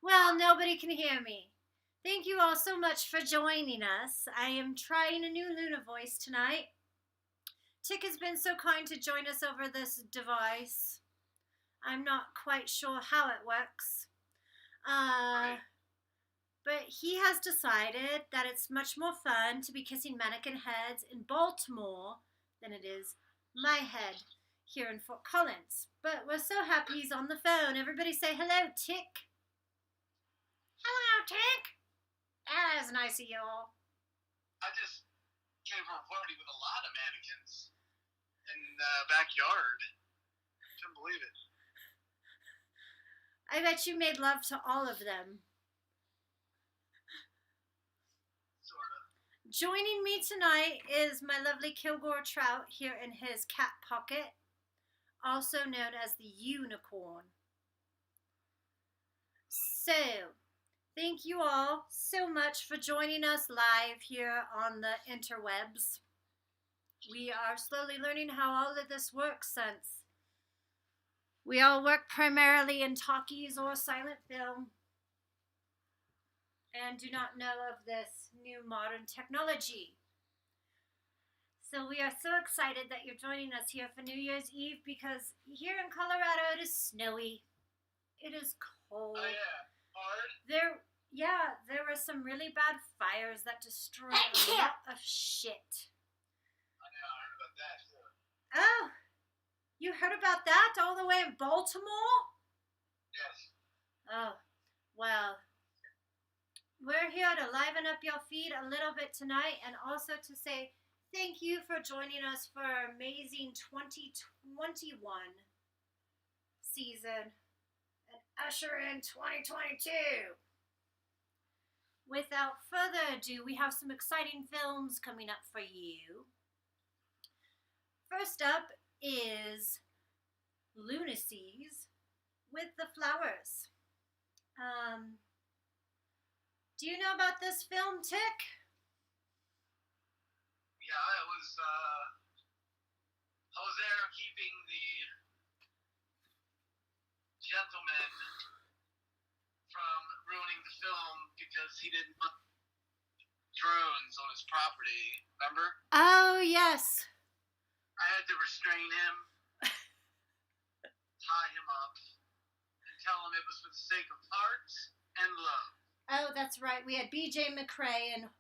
Well, nobody can hear me. Thank you all so much for joining us. I am trying a new Luna voice tonight. Tick has been so kind to join us over this device. I'm not quite sure how it works. Right. But he has decided that it's much more fun to be kissing mannequin heads in Baltimore than it is my head here in Fort Collins. But we're so happy he's on the phone. Everybody say hello, Tick. Hello, Tick. That is nice of you all. I just came from a party with a lot of mannequins in the backyard. Couldn't believe it. I bet you made love to all of them. Sort of. Joining me tonight is my lovely Kilgore Trout here in his cat pocket, also known as the unicorn. So, thank you all so much for joining us live here on the interwebs. We are slowly learning how all of this works since we all work primarily in talkies or silent film and do not know of this new modern technology. So we are so excited that you're joining us here for New Year's Eve because here in Colorado it is snowy. It is cold. Oh, yeah. Hard? There were some really bad fires that destroyed a lot of shit. I know, I heard about that, too. Oh, you heard about that all the way in Baltimore? Yes. Oh, well, we're here to liven up your feed a little bit tonight and also to say thank you for joining us for our amazing 2021 season and usher in 2022. Without further ado, we have some exciting films coming up for you. First up is LuneAseas with the Flowers. Do you know about this film, Tick? Yeah, I was there keeping the gentleman from ruining the film because he didn't want drones on his property, remember? Oh, yes. I had to restrain him, tie him up, and tell him it was for the sake of art and love. Oh, that's right. We had BJ McRae and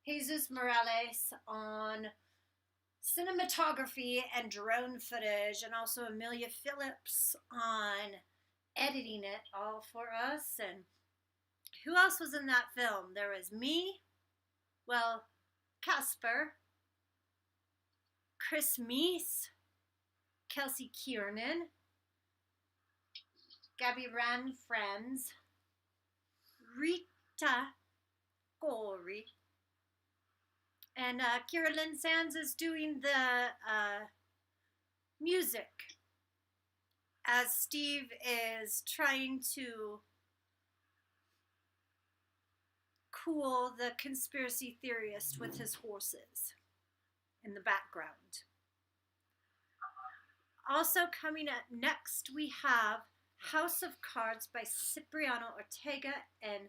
Jesus Morales on cinematography and drone footage, and also Amelia Phillips on editing it all for us. And who else was in that film? There was me, well, Casper, Chris Meese, Kelsey Kiernan, Gabby Ran Friends, Rita Gorey, and Kira Lynn Sands is doing the music as Steve is trying to cool the conspiracy theorist with his horses in the background. Also coming up next, we have House of Cards by Cipriano, Ortega, and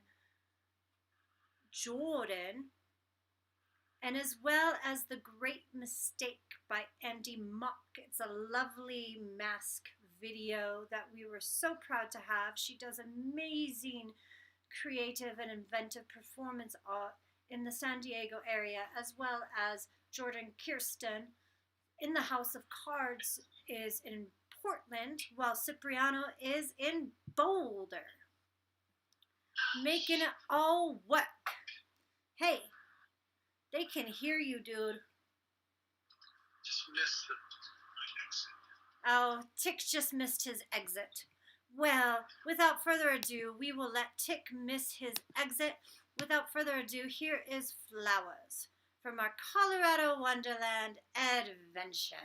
Jordan, and as well as The Great Mistake by Andy Mock. It's a lovely mask video that we were so proud to have. She does amazing creative and inventive performance art in the San Diego area, as well as Jordan Kirsten in the House of Cards is in Portland, while Cipriano is in Boulder. Making it all work. Hey, they can hear you, dude. Just missed my exit. Oh, Tick just missed his exit. Well, without further ado, we will let Tick miss his exit. Without further ado, here is Flowers from our Colorado Wonderland adventure.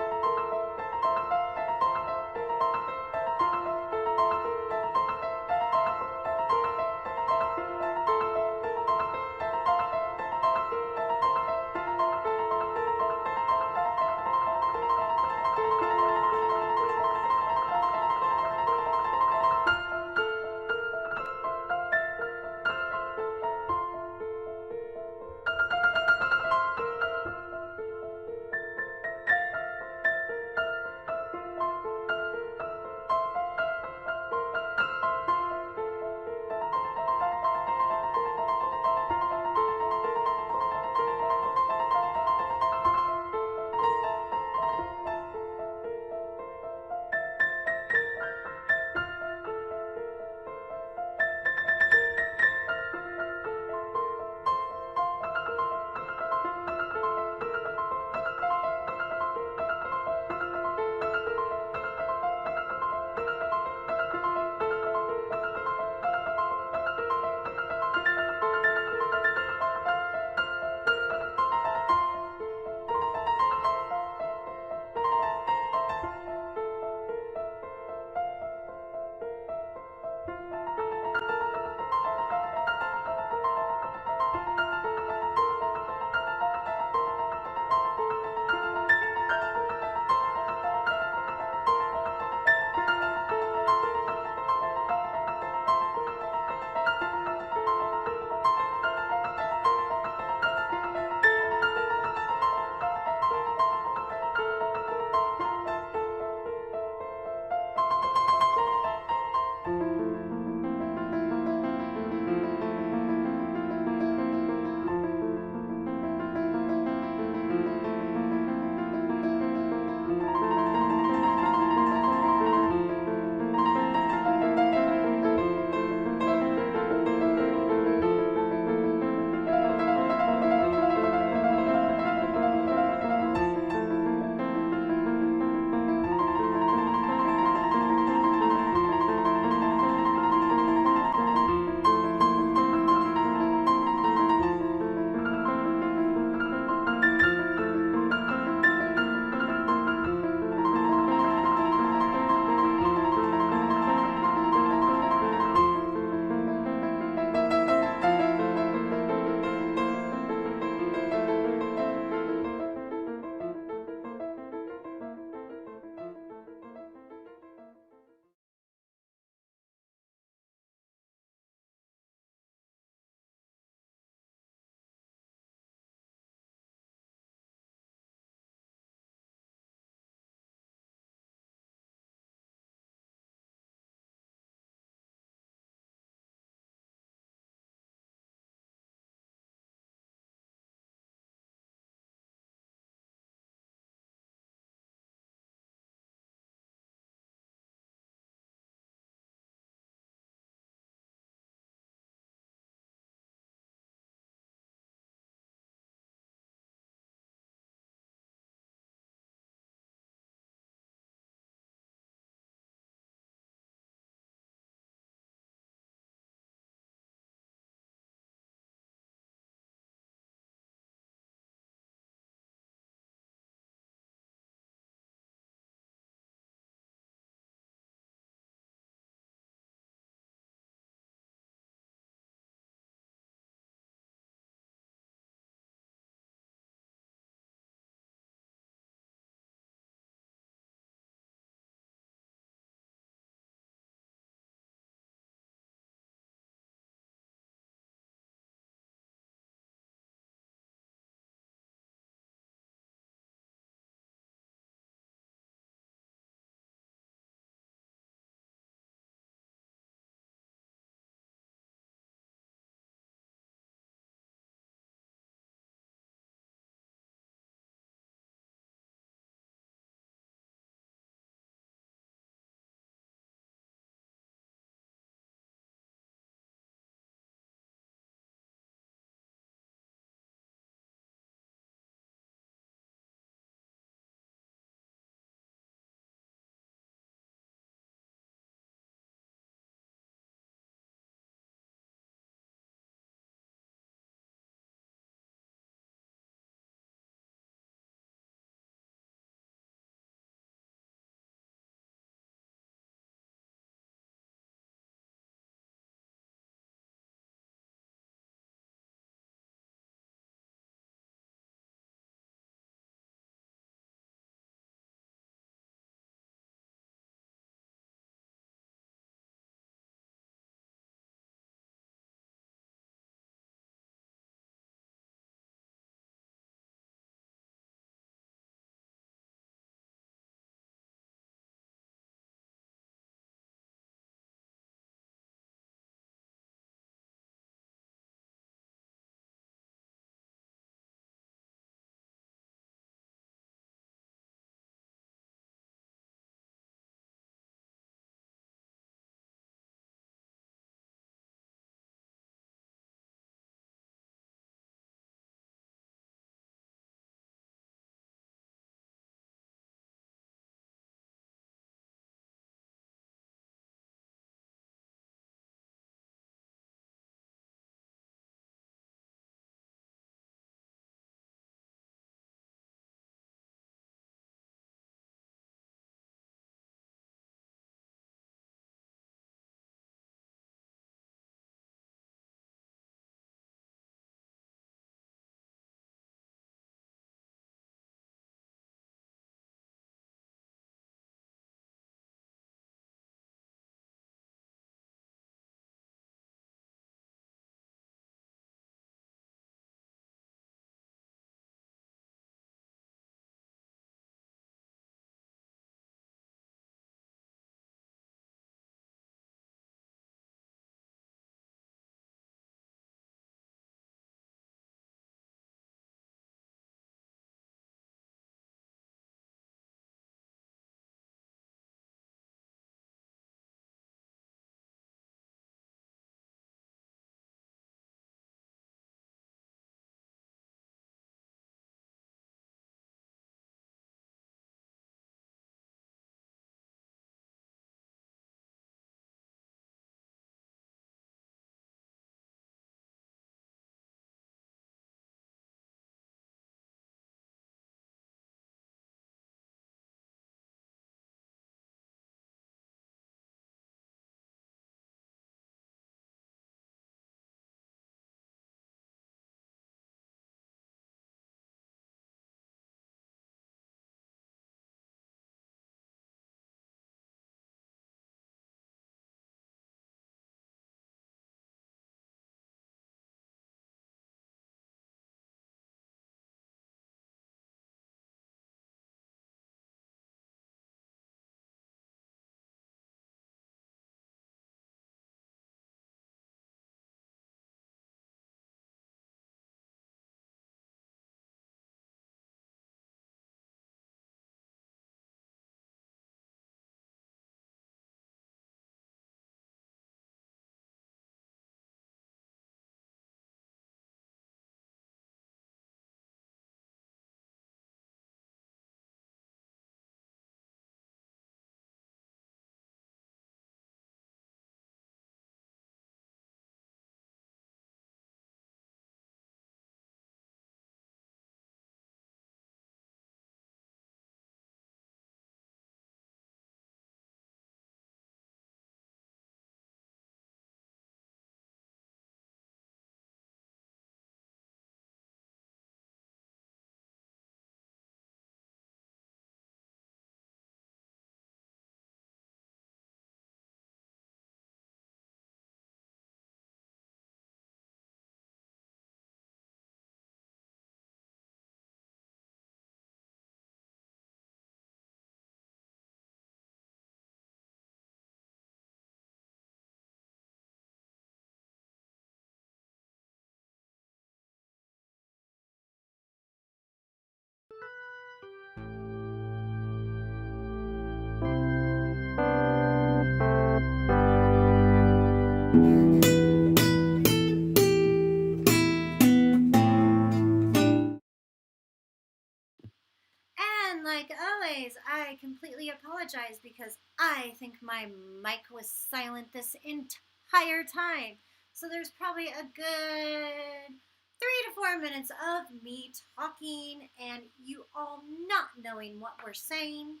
And like always, I completely apologize because I think my mic was silent this entire time. So there's probably a good 3 to 4 minutes of me talking and you all not knowing what we're saying.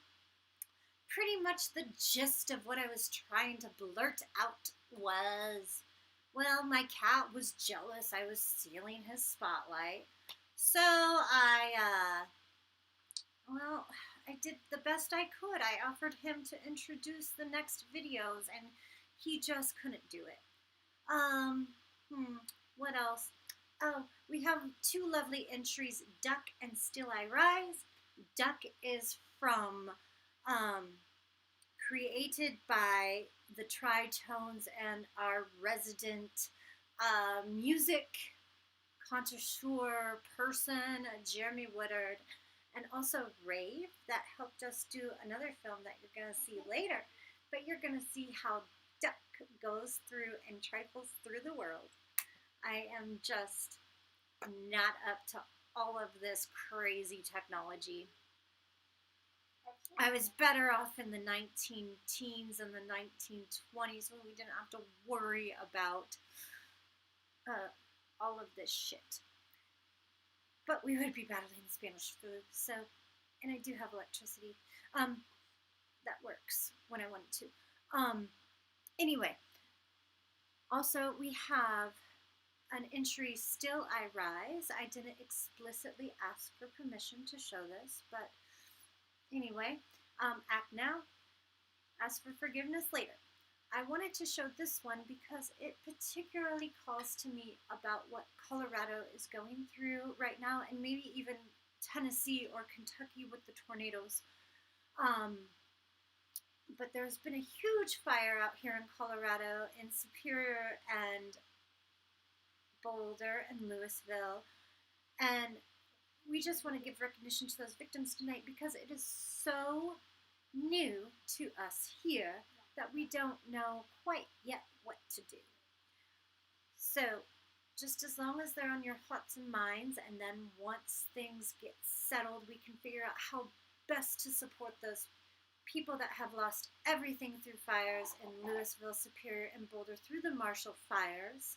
Pretty much the gist of what I was trying to blurt out was, well, my cat was jealous I was stealing his spotlight. So I did the best I could. I offered him to introduce the next videos, and he just couldn't do it. What else? Oh, we have 2 lovely entries, Duck and Still I Rise. Duck is from, created by the Tritones and our resident music connoisseur person, Jeremy Woodard. And also Rave, that helped us do another film that you're going to see later. But you're going to see how Duck goes through and trifles through the world. I am just not up to all of this crazy technology. I was better off in the 19-teens and the 1920s when we didn't have to worry about all of this shit. But we would be battling Spanish flu, so, and I do have electricity, that works when I want it to. Anyway, also we have an entry, Still I Rise. I didn't explicitly ask for permission to show this, but anyway, act now, ask for forgiveness later. I wanted to show this one because it particularly calls to me about what Colorado is going through right now, and maybe even Tennessee or Kentucky with the tornadoes. But there's been a huge fire out here in Colorado, in Superior and Boulder and Louisville, and we just want to give recognition to those victims tonight because it is so new to us here that we don't know quite yet what to do. So just as long as they're on your hearts and minds, and then once things get settled, we can figure out how best to support those people that have lost everything through fires in Louisville, Superior, and Boulder through the Marshall fires.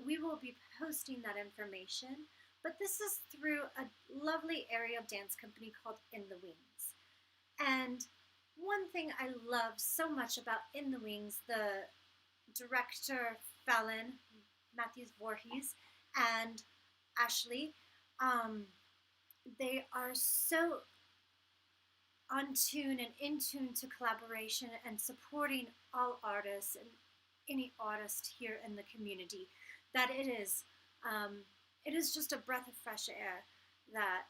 We will be posting that information, but this is through a lovely area dance company called In the Wings. And one thing I love so much about In the Wings, the director Fallon, Matthew's Voorhies, and Ashely, they are so on tune and in tune to collaboration and supporting all artists and any artist here in the community, that it is just a breath of fresh air that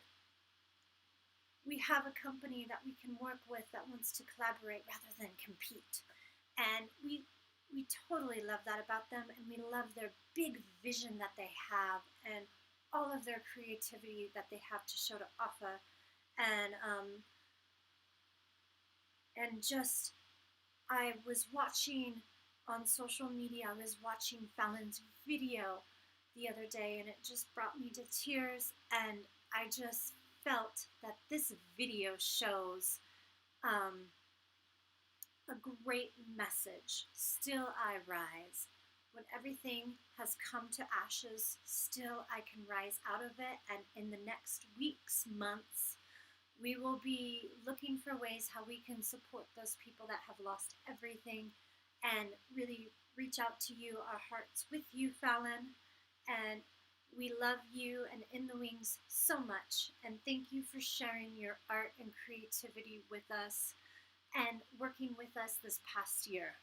we have a company that we can work with that wants to collaborate rather than compete. And we totally love that about them, and we love their big vision that they have and all of their creativity that they have to show to offer. And just, I was watching on social media, I was watching Fallon's video the other day, and it just brought me to tears, and I just felt that this video shows a great message. Still I rise. When everything has come to ashes, still I can rise out of it, and in the next weeks, months, we will be looking for ways how we can support those people that have lost everything and really reach out to you, our hearts with you, Fallon. And we love you and In the Wings so much. And thank you for sharing your art and creativity with us and working with us this past year.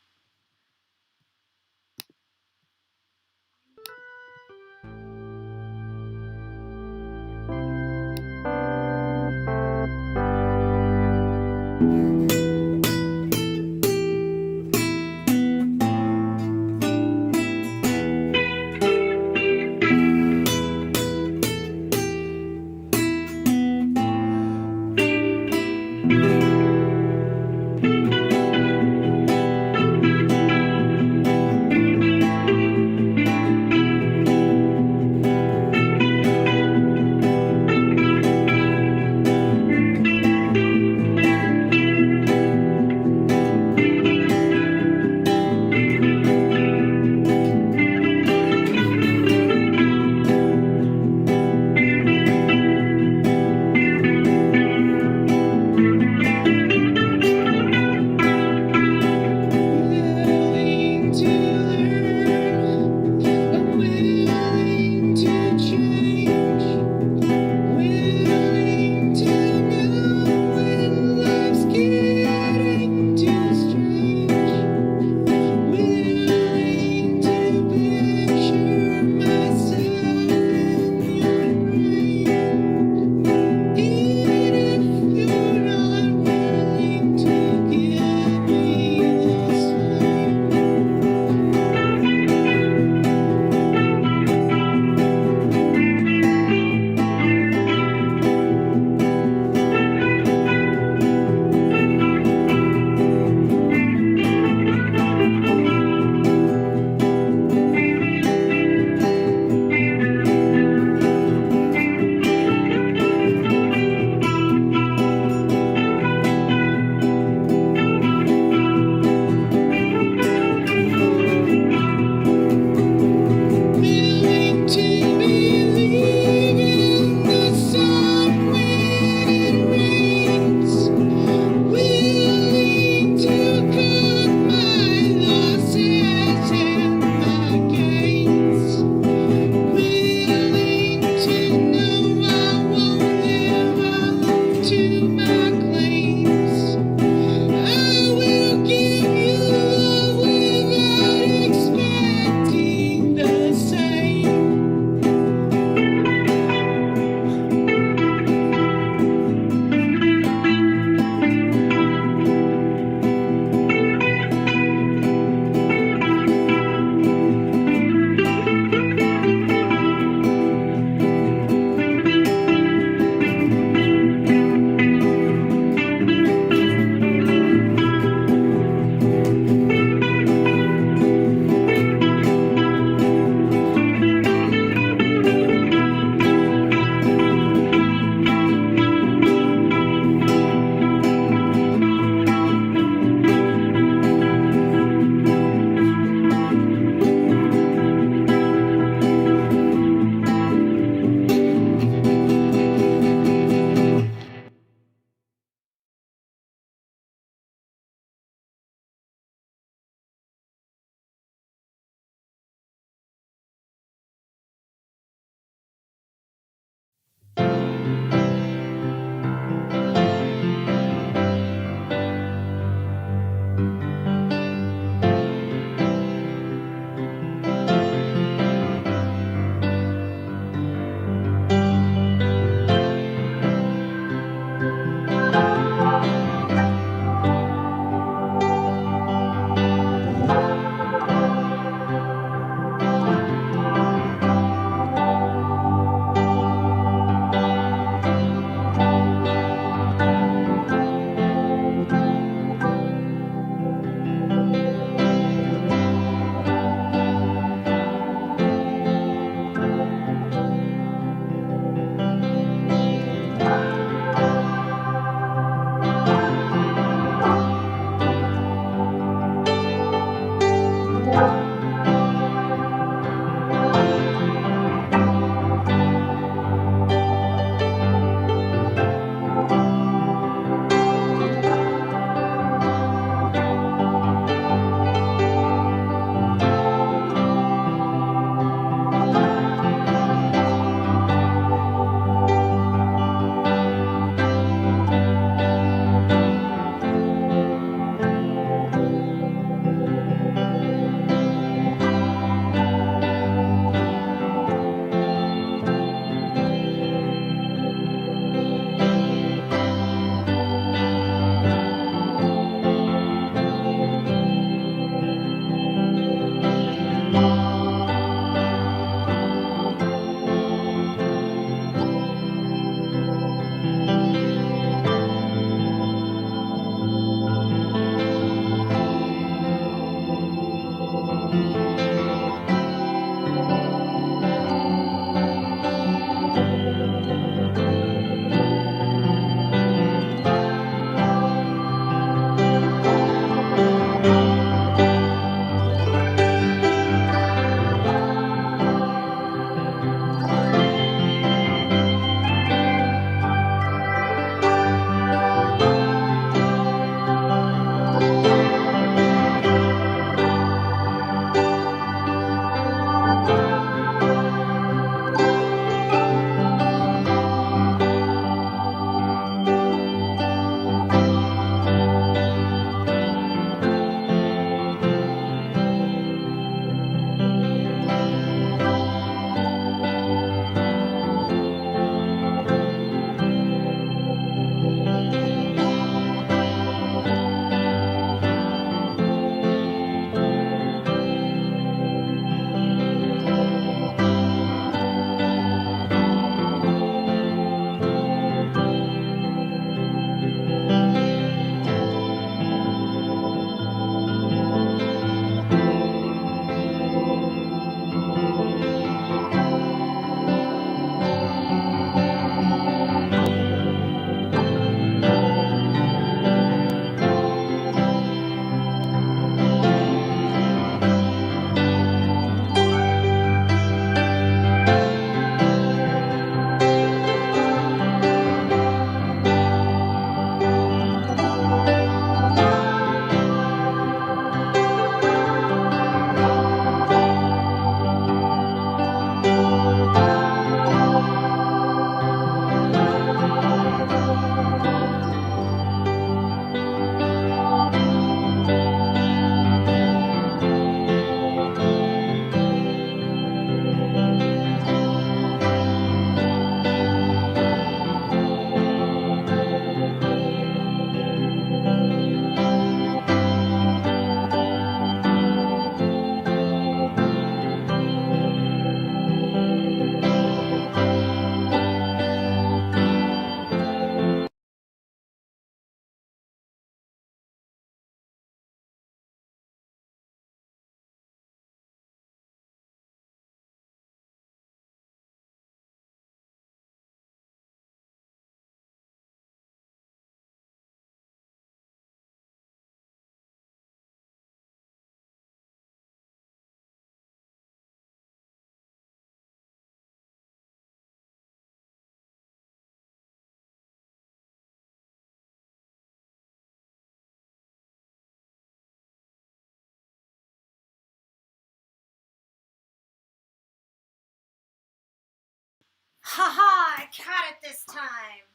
Haha, I caught it this time.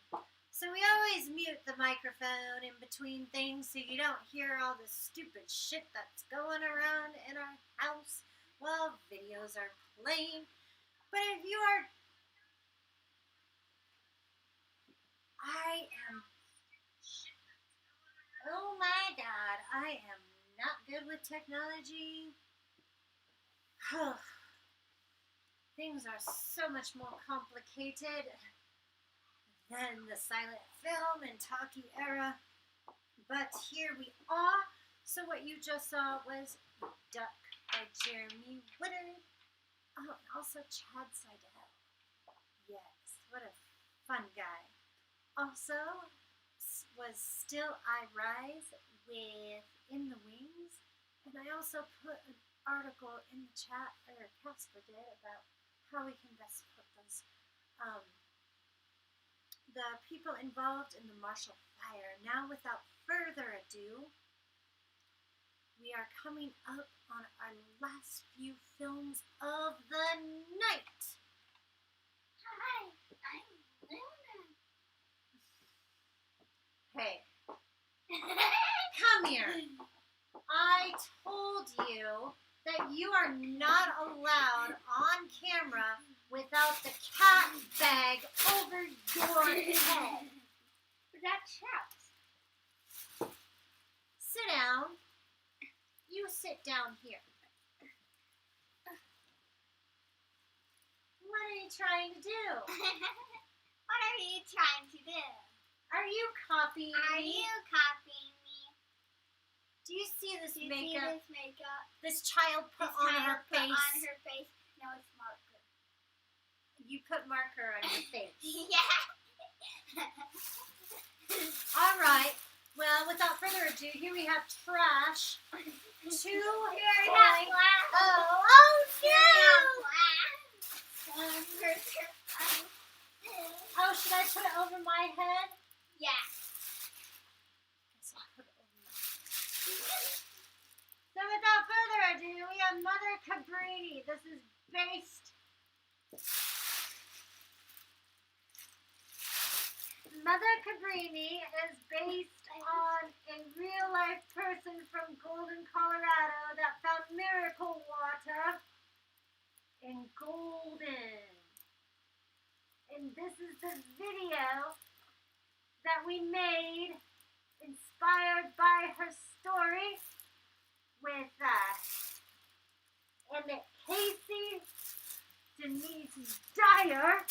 So we always mute the microphone in between things so you don't hear all the stupid shit that's going around in our house while videos are playing. But if you are... Oh my God, I am not good with technology. Things are so much more complicated than the silent film and talkie era. But here we are. So what you just saw was Duck by Jeremy Woodard. Oh, and also Chad Siedel. Yes, what a fun guy. Also was Still I Rise with In the Wings. And I also put an article in the chat, or Casper did, about how we can best put those, the people involved in the Marshall Fire. Now, without further ado, we are coming up on our last few films of the night. Hi, I'm Luna. Hey, come here. I told you that you are not allowed on camera without the cat bag over your head. But that's shout. Sit down. You sit down here. What are you trying to do? What are you trying to do? Are you copying Are me? you copying me? Do you see this Do you makeup? see this makeup? This child put This on child her put face. on her face. No, it's marker. You put marker on your face. Yeah. All right. Well, without further ado, here we have trash. Two. Here we have glass. Oh no! Oh, should I put it over my head? Yeah. Guess I'll put it over my head. So without further ado, we have Mother Cabrini. This is based... Mother Cabrini is based on a real-life person from Golden, Colorado that found miracle water in Golden. And this is the video that we made, inspired by her story, with Emmet Casey, Denise Dyer,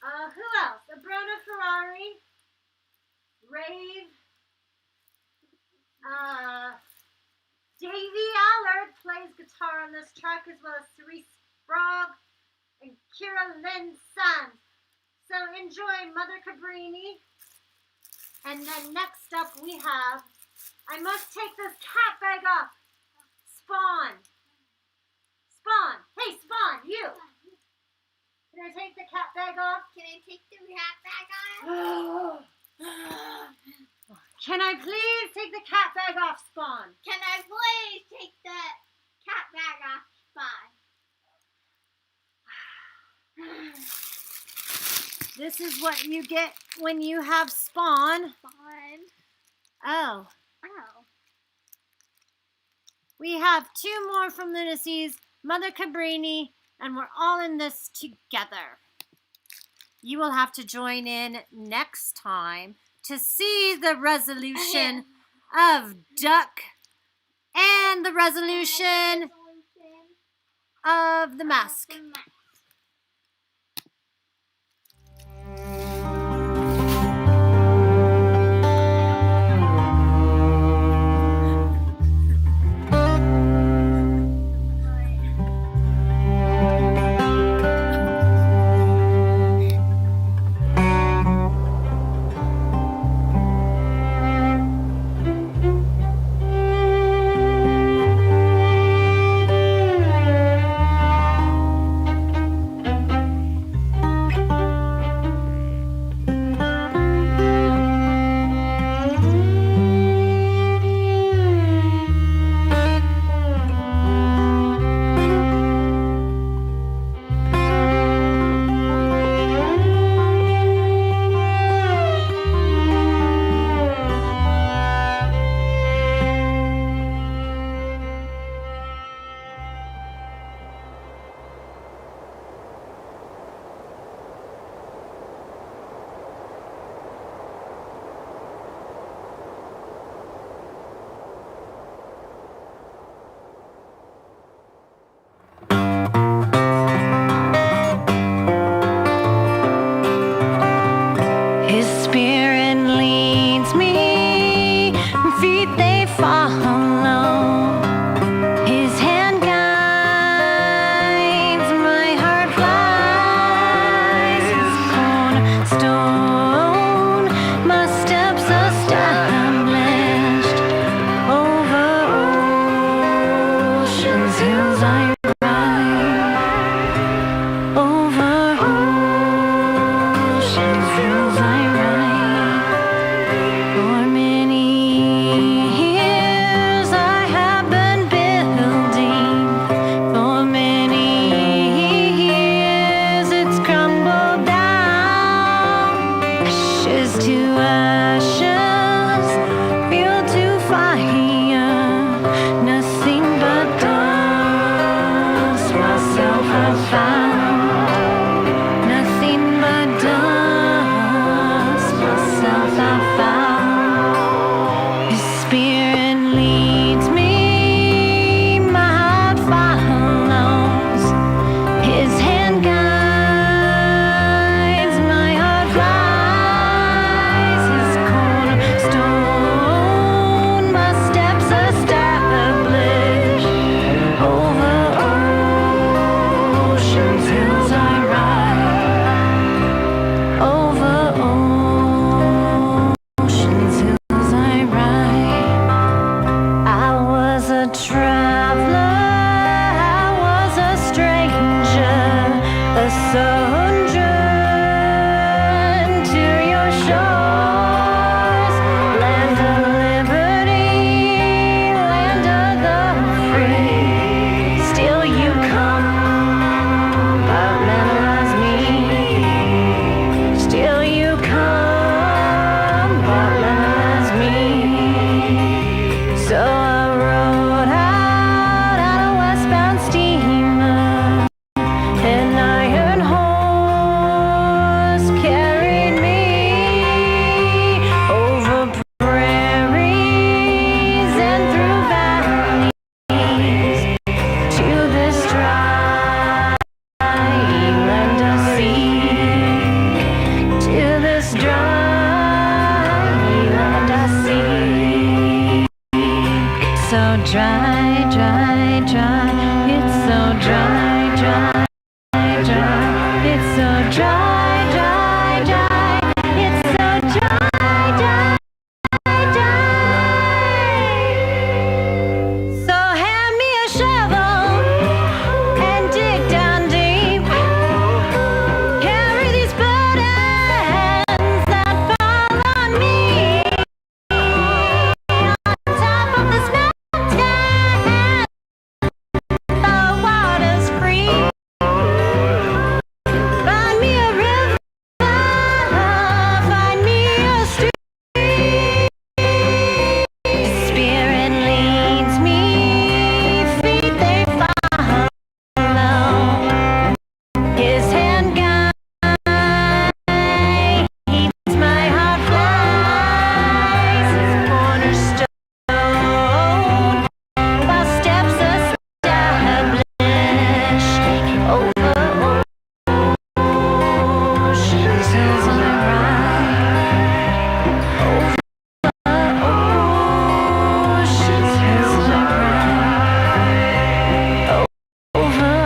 who else? Abrona Ferrari, Rave, Davey Allard plays guitar on this track, as well as Cerise Sprague and Kira Lynn's son. So enjoy Mother Cabrini. And then next up we have, I must take this cat bag off. Spawn. Spawn. Hey, Spawn, you. Can I take the cat bag off? Can I take the cat bag off? Can I please take the cat bag off, Spawn? Can I please take the cat bag off, Spawn? This is what you get when you have Spawn. Spawn. Oh. Oh. We have two more from LuneAseas, Mother Cabrini, and we're all in this together. You will have to join in next time to see the resolution of Duck and the resolution of the mask. follow. His hand guides, my heart flies. His cornerstone, my steps established. Over oceans, hills I ride. Over oceans, hills I ride. For many years I have been building. For many years it's crumbled down. Ashes to ashes, fuel to fire. Nothing but dust, myself I found. Nothing but dust, myself I found. His spirit leads me, my heart follows. His hand guides, my heart flies. His cornerstone, my steps established. Over oceans, hills I ride. Over oceans, hills I ride. I was a traveler, I was a stranger, a sojourn to your shores. Land of liberty, land of the free. Still you come, compartmentalize me. Still you come, compartmentalize me. So I rode out on a westbound steamer. An iron horse carried me over prairies and through valleys to this dry land of sea. To this dry land of sea. So dry, dry, dry. It's so dry, dry, dry. It's so dry, dry, dry. It's so dry, dry, dry. So hand me a shovel and dig down deep. Carry these burdens that fall on me. On top of this mountain, the water's free. Find me a river, find me a stream. Spirit leads me, feet they follow. His hand guides, my heart flies. His cornerstone, my steps established. Over oceans, hills I ride. Over oceans, hills I ride. Over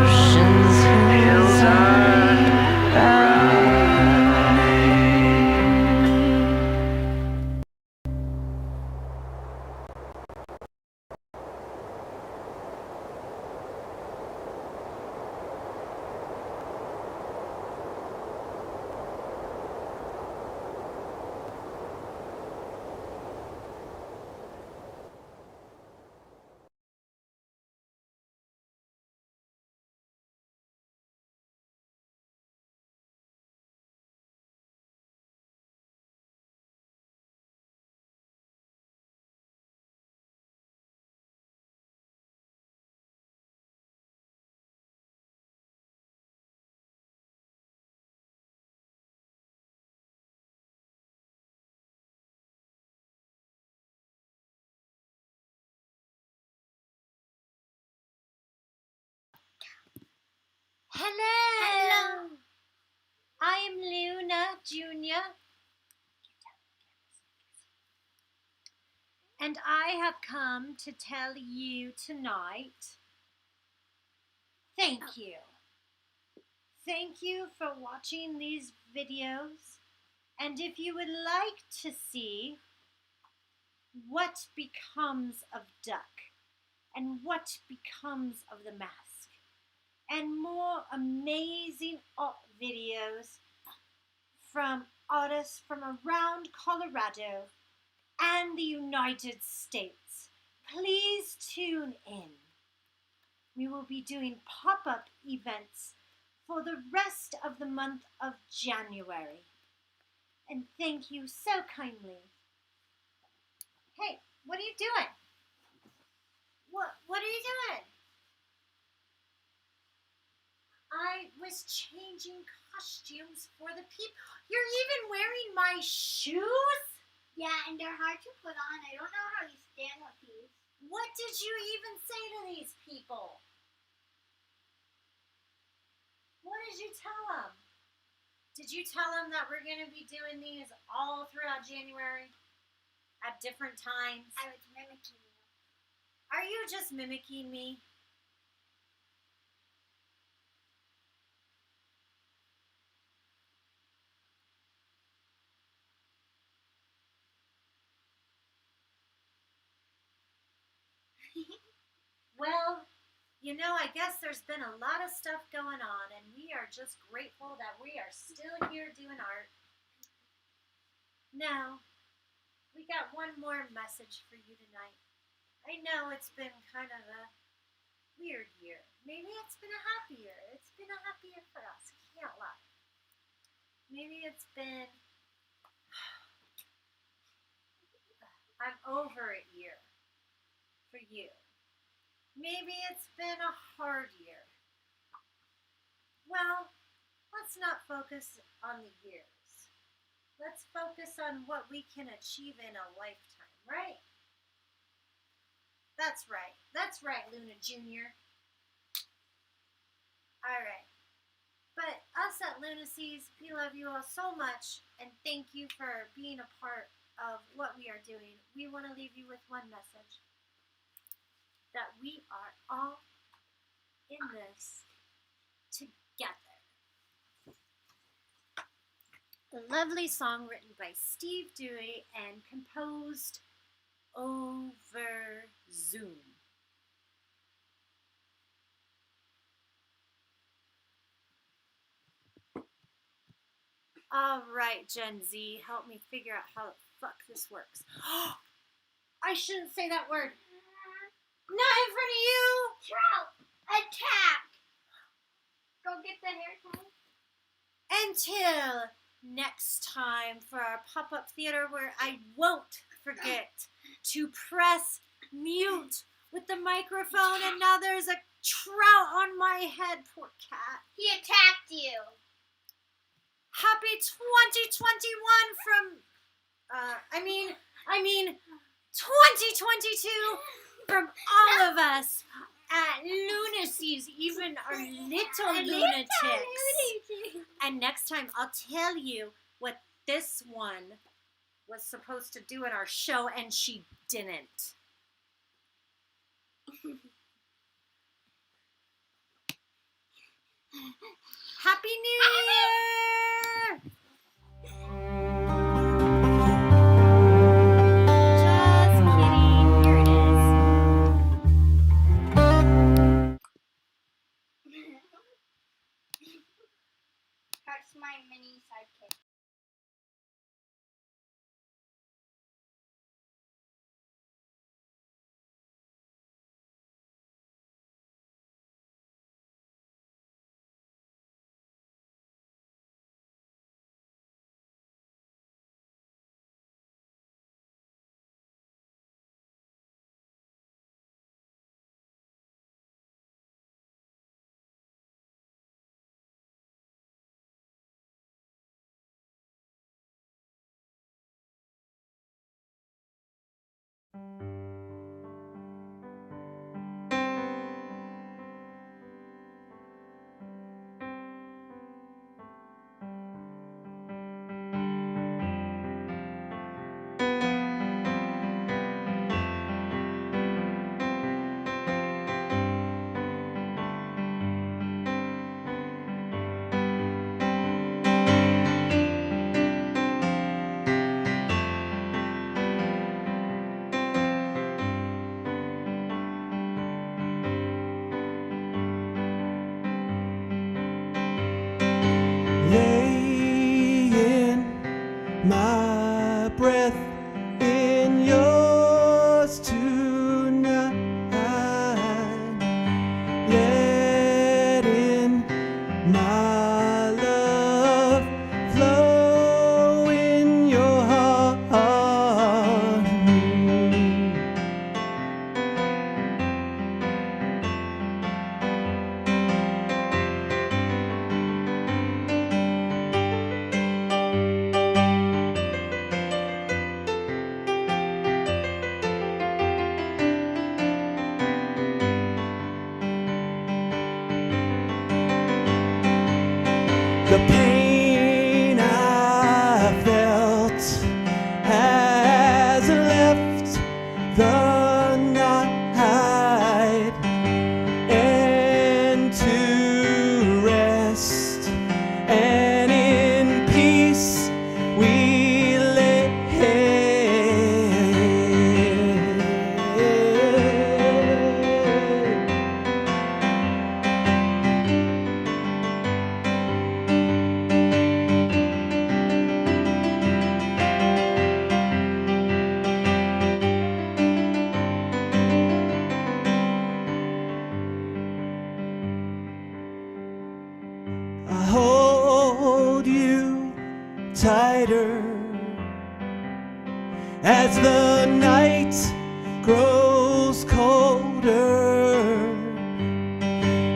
oceans, hills I ride. Hello. I am Luna Jr. And I have come to tell you tonight, thank you. Thank you for watching these videos. And if you would like to see what becomes of Duck and what becomes of the mask and more amazing art videos from artists from around Colorado and the United States, please tune in. We will be doing pop-up events for the rest of the month of January. And thank you so kindly. Hey, what are you doing? What are you doing? I was changing costumes for the people. You're even wearing my shoes? Yeah, and they're hard to put on. I don't know how you stand with these. What did you even say to these people? What did you tell them? Did you tell them that we're going to be doing these all throughout January at different times? I was mimicking you. Are you just mimicking me? Well, you know, I guess there's been a lot of stuff going on, and we are just grateful that we are still here doing art. Now, we got one more message for you tonight. I know it's been kind of a weird year. Maybe it's been a happy year. It's been a happy year for us. Can't lie. Maybe it's been I'm over it year for you. Maybe it's been a hard year. Well, let's not focus on the years. Let's focus on what we can achieve in a lifetime, right? That's right. That's right, Luna Jr. All right. But us at LuneAseas, we love you all so much, and thank you for being a part of what we are doing. We want to leave you with one message. That we are all in this together. A lovely song written by Steve Dewey and composed over Zoom. All right, Gen Z, help me figure out how the fuck this works. I shouldn't say that word. Not in front of you! Trout! Attack! Go get the hair tie. Until next time for our pop-up theater where I won't forget to press mute with the microphone, and now there's a trout on my head. Poor cat. He attacked you. Happy 2021 from, 2022 from all of us at LuneAseas, even our little lunatics. And next time I'll tell you what this one was supposed to do in our show, and she didn't. Happy New Year! Just kidding. Here it is. That's my mini sidekick. my breath in yours tonight. Let in my love flow in your heart. The pain I felt has left the night, and to rest and in peace we lay. I hold you tighter as the night grows colder.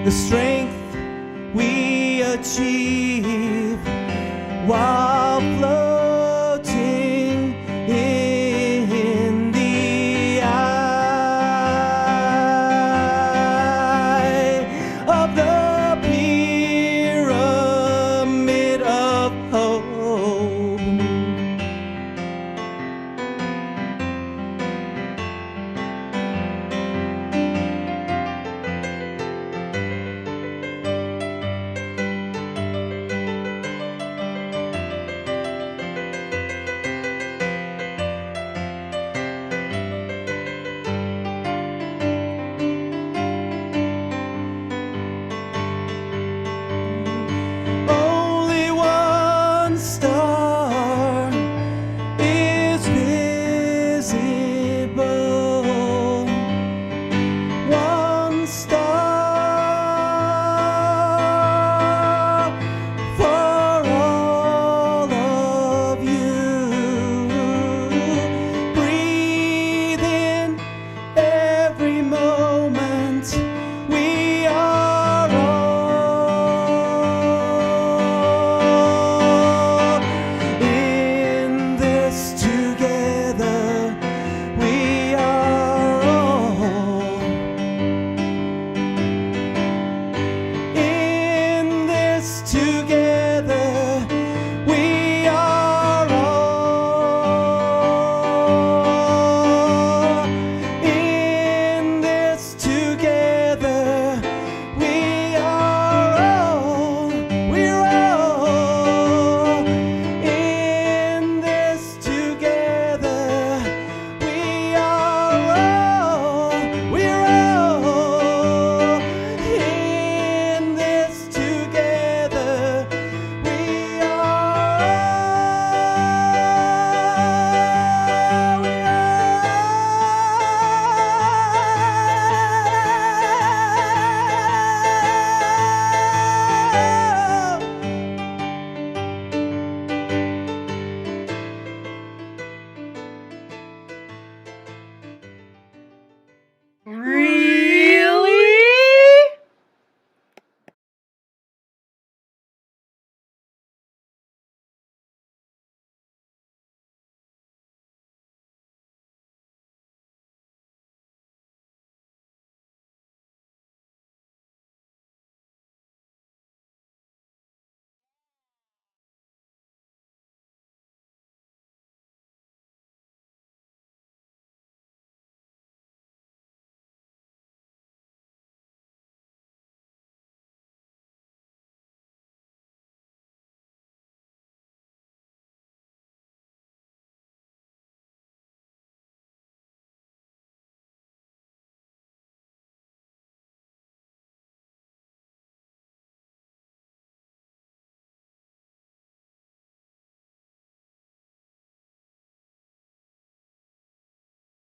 The strength we achieve while floating